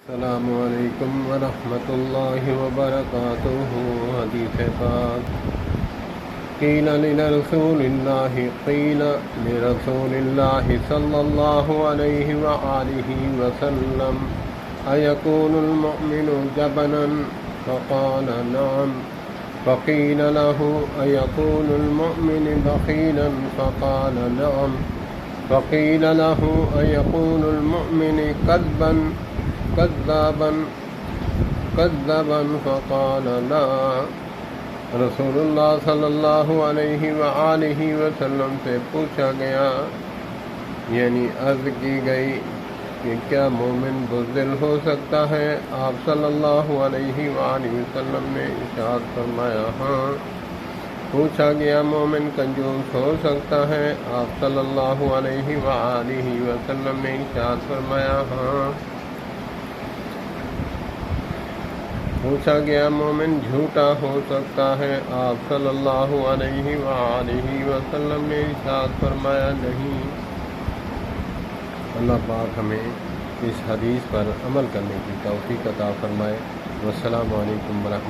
السلام علیکم ورحمۃ اللہ وبرکاتہ۔ حدیث پاک قیل لرسول اللہ صلی اللہ علیہ وآلہ وسلم ایکون المؤمن جبنا فقال نعم فقیل له ایکون المؤمن بخیلا فقال نعم فقیل له ایکون المؤمن كذابا فقال لا۔ رسول اللہ صلی اللہ علیہ وآلہ وسلم سے پوچھا گیا، یعنی عرض کی گئی کہ کیا مومن بزدل ہو سکتا ہے؟ آپ صلی اللہ علیہ وآلہ وسلم نے ارشاد فرمایا ہاں۔ پوچھا گیا مومن کنجوس ہو سکتا ہے؟ آپ صلی اللہ علیہ وآلہ وسلم نے ارشاد فرمایا ہاں۔ پوچھا گیا مومن جھوٹا ہو سکتا ہے؟ آپ صلی اللہ علیہ وآلہ وسلم نے ارشاد فرمایا نہیں۔ اللہ پاک ہمیں اس حدیث پر عمل کرنے کی توفیق عطا فرمائے۔ والسلام علیکم ورحمۃ اللہ۔